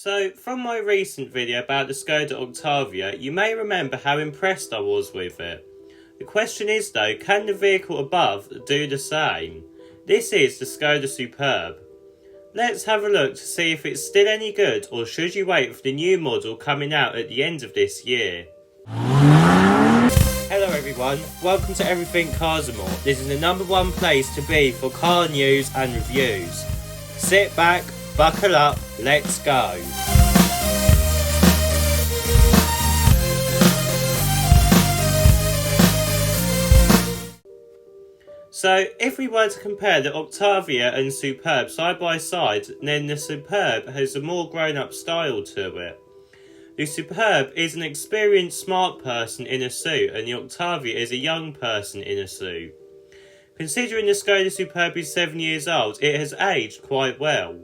So, from my recent video about the Skoda Octavia, you may remember how impressed I was with it. The question is though, can the vehicle above do the same? This is the Skoda Superb. Let's have a look to see if it's still any good, or should you wait for the new model coming out at the end of this year. Hello everyone, welcome to Everything Cars and More. This is the #1 place to be for car news and reviews. Sit back, buckle up, let's go. So, if we were to compare the Octavia and Superb side by side, then the Superb has a more grown-up style to it. The Superb is an experienced smart person in a suit, and the Octavia is a young person in a suit. Considering the Skoda Superb is 7 years old, it has aged quite well.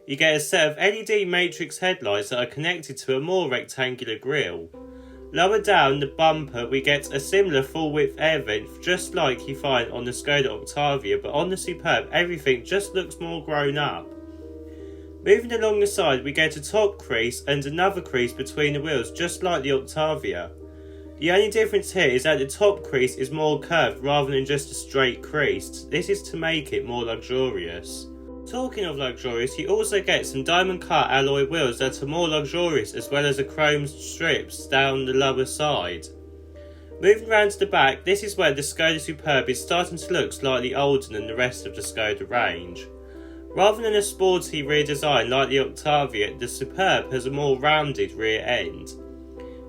You get a set of LED matrix headlights that are connected to a more rectangular grille. Lower down the bumper we get a similar full width air vent just like you find on the Skoda Octavia, but on the Superb everything just looks more grown up. Moving along the side we get a top crease and another crease between the wheels just like the Octavia. The only difference here is that the top crease is more curved rather than just a straight crease. This is to make it more luxurious. Talking of luxurious, you also get some diamond cut alloy wheels that are more luxurious, as well as a chrome strips down the lower side. Moving round to the back, this is where the Skoda Superb is starting to look slightly older than the rest of the Skoda range. Rather than a sporty rear design like the Octavia, the Superb has a more rounded rear end.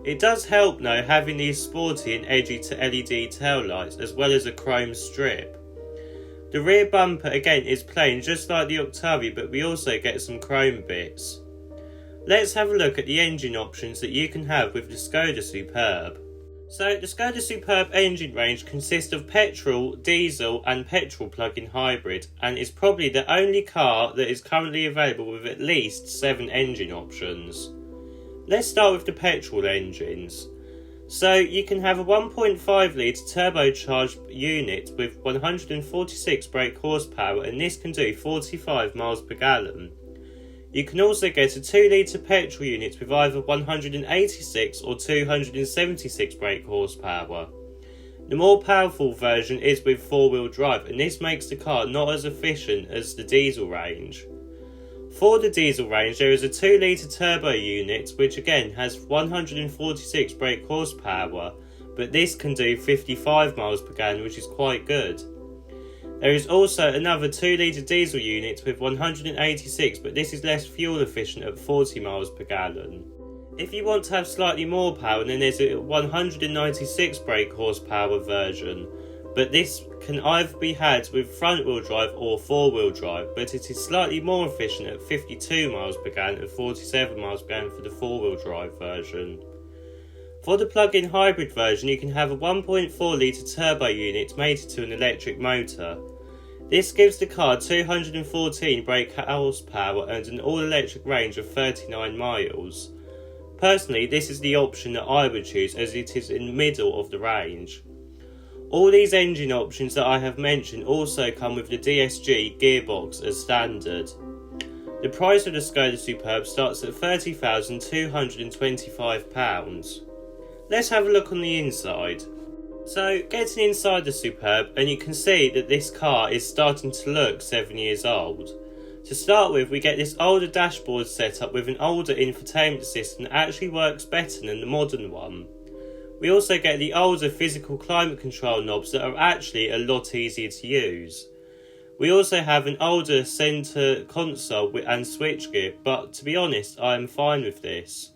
It does help though having these sporty and edgy to LED taillights as well as a chrome strip. The rear bumper again is plain just like the Octavia, but we also get some chrome bits. Let's have a look at the engine options that you can have with the Skoda Superb. So the Skoda Superb engine range consists of petrol, diesel and petrol plug-in hybrid, and is probably the only car that is currently available with at least 7 engine options. Let's start with the petrol engines. So you can have a 1.5 litre turbocharged unit with 146 brake horsepower, and this can do 45 miles per gallon. You can also get a 2 litre petrol unit with either 186 or 276 brake horsepower. The more powerful version is with 4-wheel drive, and this makes the car not as efficient as the diesel range. For the diesel range there is a 2 litre turbo unit which again has 146 brake horsepower, but this can do 55 miles per gallon, which is quite good. There is also another 2 litre diesel unit with 186, but this is less fuel efficient at 40 miles per gallon. If you want to have slightly more power, then there's a 196 brake horsepower version, but this can either be had with front wheel drive or 4-wheel drive, but it is slightly more efficient at 52 miles per gallon and 47 miles per gallon for the 4-wheel drive version. For the plug-in hybrid version you can have a 1.4 litre turbo unit mated to an electric motor. This gives the car 214 brake horsepower and an all-electric range of 39 miles. Personally, this is the option that I would choose as it is in the middle of the range. All these engine options that I have mentioned also come with the DSG gearbox as standard. The price of the Skoda Superb starts at £30,225. Let's have a look on the inside. So, getting inside the Superb, and you can see that this car is starting to look 7 years old. To start with, we get this older dashboard setup with an older infotainment system that actually works better than the modern one. We also get the older physical climate control knobs that are actually a lot easier to use. We also have an older centre console and switchgear, but to be honest I am fine with this.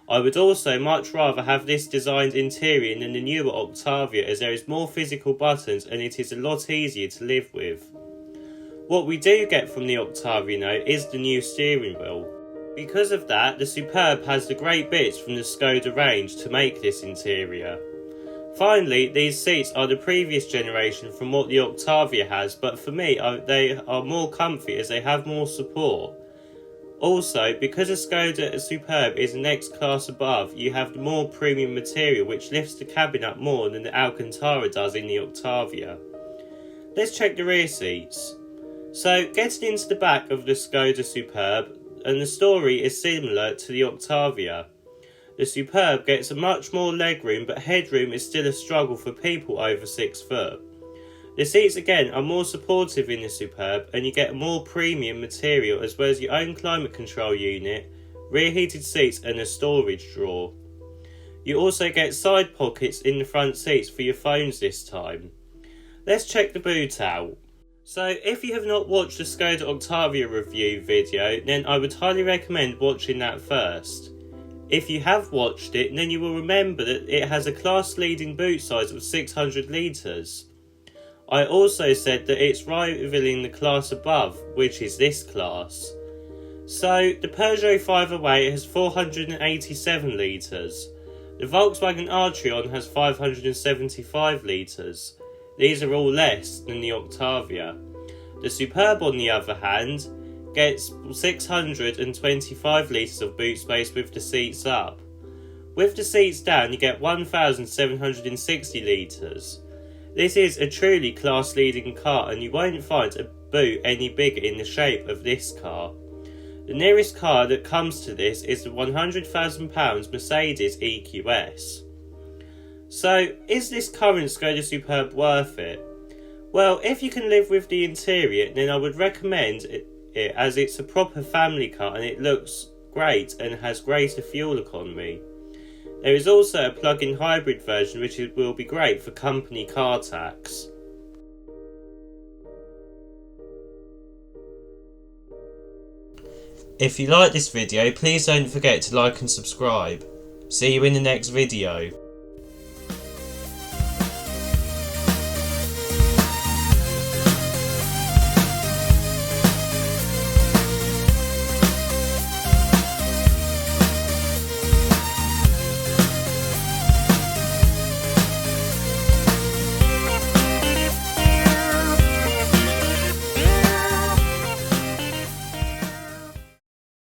I would also much rather have this designed interior than the newer Octavia, as there is more physical buttons and it is a lot easier to live with. What we do get from the Octavia though is the new steering wheel. Because of that, the Superb has the great bits from the Skoda range to make this interior. Finally, these seats are the previous generation from what the Octavia has, but for me they are more comfy as they have more support. Also, because the Skoda Superb is the next class above, you have the more premium material which lifts the cabin up more than the Alcantara does in the Octavia. Let's check the rear seats. So, getting into the back of the Skoda Superb, and the story is similar to the Octavia. The Superb gets a much more legroom, but headroom is still a struggle for people over 6 foot. The seats again are more supportive in the Superb, and you get more premium material as well as your own climate control unit, rear heated seats and a storage drawer. You also get side pockets in the front seats for your phones this time. Let's check the boot out. So if you have not watched the Skoda Octavia review video, then I would highly recommend watching that first. If you have watched it, then you will remember that it has a class-leading boot size of 600 litres. I also said that it's rivaling the class above, which is this class. So the Peugeot 508 has 487 litres. The Volkswagen Arteon has 575 litres. These are all less than the Octavia. The Superb, on the other hand, gets 625 litres of boot space with the seats up. With the seats down, you get 1,760 litres. This is a truly class-leading car, and you won't find a boot any bigger in the shape of this car. The nearest car that comes to this is the £100,000 Mercedes EQS. So, is this current Skoda Superb worth it? Well, if you can live with the interior, then I would recommend it as it's a proper family car and it looks great and has greater fuel economy. There is also a plug-in hybrid version which will be great for company car tax. If you like this video, please don't forget to like and subscribe. See you in the next video.